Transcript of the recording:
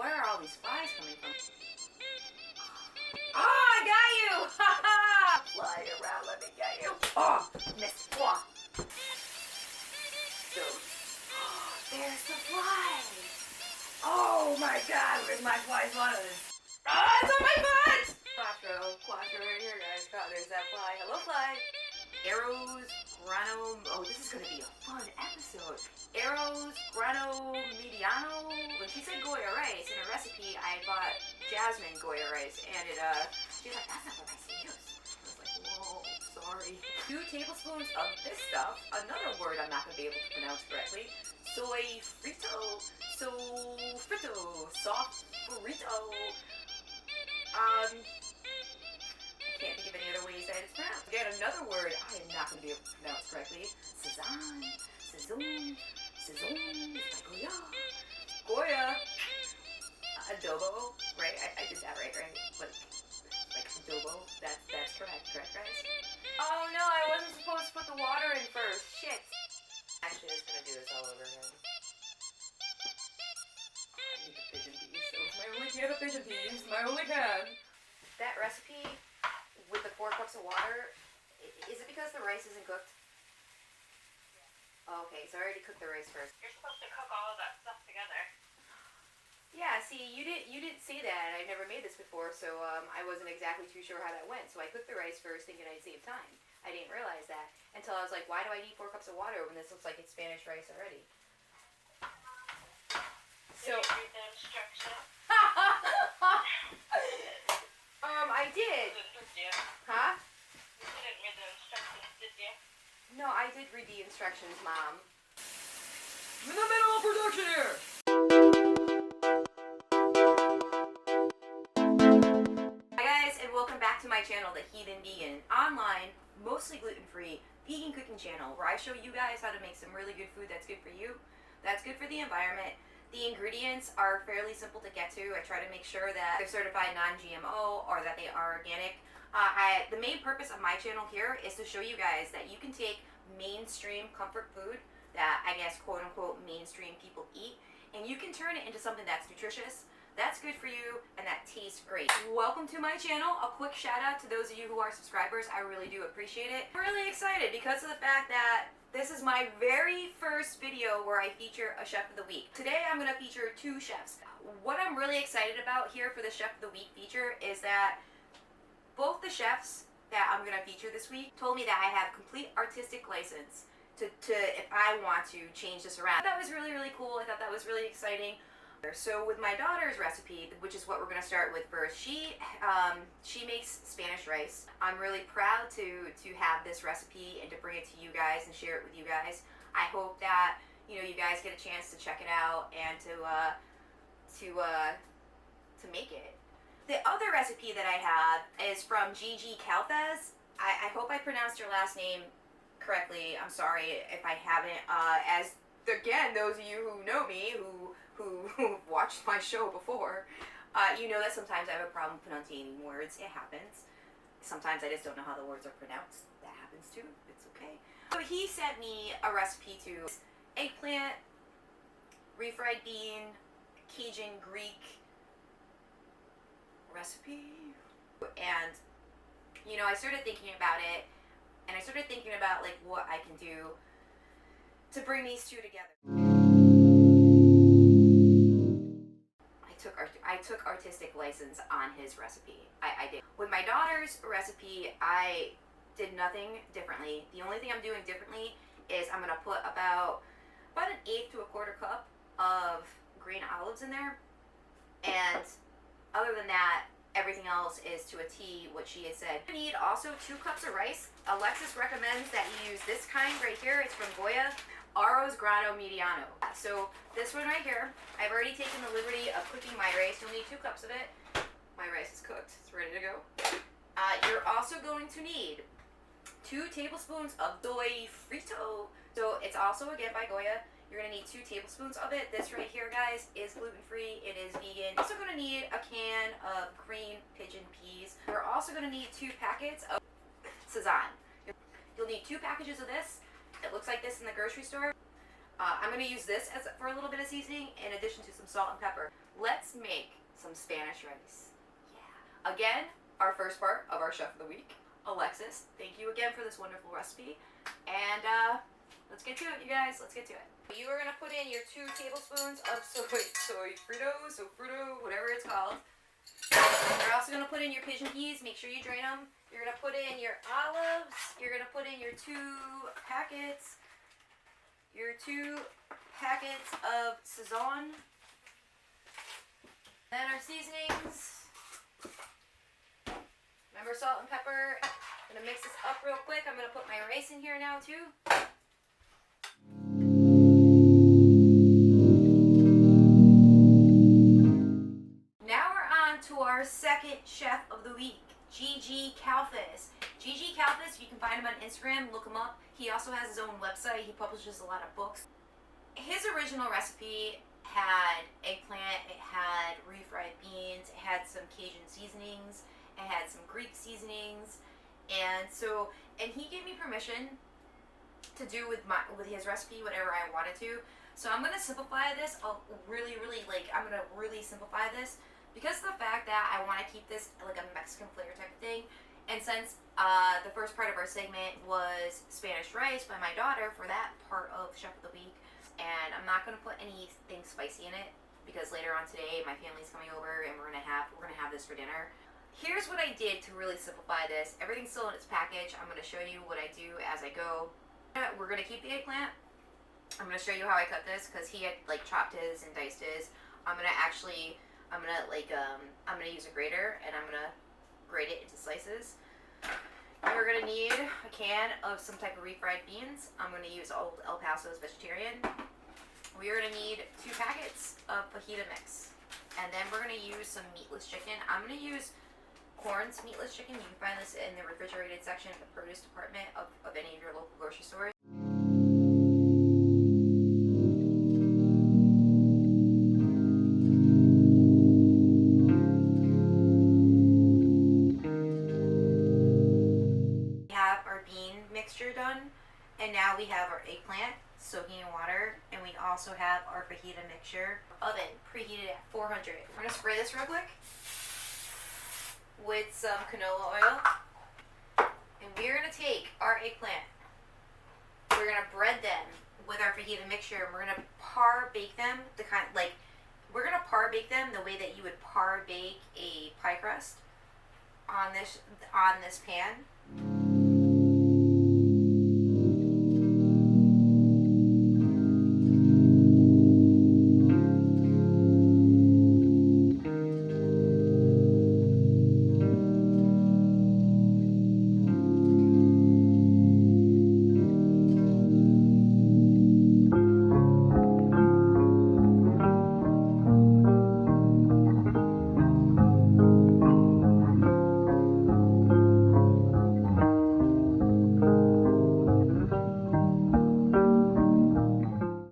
where are all these flies coming from? Oh, I got you! Ha ha! Fly around, let me get you. Oh, missed. Oh. So, there's the flies. Oh my god, where's my fly buttons? Oh, it's on my butt! Quattro right here, guys. God, there's that fly. Hello, fly. Arrows, grano. Oh, this is gonna be a fun episode. Arrows, grano, mediano. When she said Goya rice in a recipe, I bought jasmine Goya rice, and she's like, that's not what rice you use. I was like, whoa, sorry. 2 tablespoons of this stuff. Another word I'm not gonna be able to pronounce correctly. Soy frito, soft frito. I can't think of any other ways that it's pronounced. Again, another word I am not going to be able to pronounce correctly. Sazon, Sazon, Goya. Goya. Adobo, right? I did that right? Like adobo. That's correct, guys? Oh no, I wasn't supposed to put the water in first. Shit. Actually, I was going to do this all over again. I need the pigeon peas, so it's my only can of pigeon peas. My only can. That recipe with the 4 cups of water, is it because the rice isn't cooked? Oh, okay, so I already cooked the rice first. You're supposed to cook all of that stuff together. Yeah, see, you didn't say that. I've never made this before, so I wasn't exactly too sure how that went. So I cooked the rice first, thinking I'd save time. I didn't realize that until I was like, why do I need 4 cups of water when this looks like it's Spanish rice already? So. Did you read the instructions? I did. Did you? Huh? You didn't read the instructions, did you? No, I did read the instructions, Mom. I'm in the middle of production here! Hi guys, and welcome back to my channel, the Heathen Vegan, online, mostly gluten-free, vegan cooking channel, where I show you guys how to make some really good food that's good for you, that's good for the environment. The ingredients are fairly simple to get to. I try to make sure that they're certified non-GMO or that they are organic. The main purpose of my channel here is to show you guys that you can take mainstream comfort food that I guess quote-unquote mainstream people eat, and you can turn it into something that's nutritious, that's good for you, and that tastes great. Welcome to my channel. A quick shout out to those of you who are subscribers. I really do appreciate it. I'm really excited because of the fact that this is my very first video where I feature a chef of the week. Today I'm going to feature 2 chefs. What I'm really excited about here for the chef of the week feature is that both the chefs that I'm going to feature this week told me that I have complete artistic license to if I want to change this around. That was really, really cool. I thought that was really exciting. So with my daughter's recipe, which is what we're going to start with first, she makes Spanish rice. I'm really proud to have this recipe and to bring it to you guys and share it with you guys. I hope that you guys get a chance to check it out and to make it. The other recipe that I have is from G G Kalfas. I hope I pronounced your last name correctly. I'm sorry if I haven't. As again, those of you who know me, who watched my show before, you know that sometimes I have a problem pronunciating words. It happens. Sometimes I just don't know how the words are pronounced. That happens too. It's okay. So he sent me a recipe to eggplant, refried bean, Cajun Greek recipe. And I started thinking about it, and I started thinking about like what I can do to bring these 2 together. I took artistic license on his recipe. I did. With my daughter's recipe, I did nothing differently. The only thing I'm doing differently is I'm going to put about an 1/8 to 1/4 cup of green olives in there. And other than that, everything else is to a T what she has said. You need also 2 cups of rice. Alexis recommends that you use this kind right here. It's from Goya. Arroz Grano Mediano. So this one right here, I've already taken the liberty of cooking my rice. You'll need 2 cups of it. My rice is cooked. It's ready to go. You're also going to need 2 tablespoons of soy frito. So it's also again by Goya. You're going to need 2 tablespoons of it. This right here, guys, is gluten-free. It is vegan. You're also going to need a can of green pigeon peas. You're also going to need 2 packets of Sazon. You'll need 2 packages of this. It looks like this in the grocery store. I'm going to use this for a little bit of seasoning in addition to some salt and pepper. Let's make some Spanish rice. Yeah. Again, our first part of our Chef of the Week, Alexis. Thank you again for this wonderful recipe. And let's get to it, you guys. Let's get to it. You are going to put in your 2 tablespoons of soy fruto, whatever it's called. You're also going to put in your pigeon peas. Make sure you drain them. You're going to put in your olives. You're going to put in your 2 packets of Sazon. Then our seasonings. Remember salt and pepper. I'm going to mix this up real quick. I'm going to put my rice in here now too. Now we're on to our second Chef of the Week, G G Kalfas. G G Kalfas, you can find him on Instagram, look him up. He also has his own website. He publishes a lot of books. His original recipe had eggplant, it had refried beans, it had some Cajun seasonings, it had some Greek seasonings, and he gave me permission to do with his recipe whatever I wanted to. So I'm gonna simplify this. I'm gonna really simplify this because of the fact that I want to keep this like a Mexican flavor type of thing. And since the first part of our segment was Spanish rice by my daughter for that part of Chef of the Week, and I'm not gonna put anything spicy in it because later on today my family's coming over and we're gonna have this for dinner. Here's what I did to really simplify this. Everything's still in its package. I'm gonna show you what I do as I go. We're gonna keep the eggplant. I'm gonna show you how I cut this because he had like chopped his and diced his. I'm gonna use a grater and I'm gonna grate it into slices. We're gonna need a can of some type of refried beans. I'm gonna use Old El Paso's vegetarian. We're gonna need 2 packets of fajita mix, and then we're gonna use some meatless chicken. I'm gonna use Corn's meatless chicken. You can find this in the refrigerated section of the produce department of any of your local grocery stores. Mixture done, and now we have our eggplant soaking in water, and we also have our fajita mixture. Oven preheated at 400. We're gonna spray this real quick with some canola oil, and we're gonna take our eggplant, we're gonna bread them with our fajita mixture, and we're gonna par bake them we're gonna par bake them the way that you would par bake a pie crust on this pan.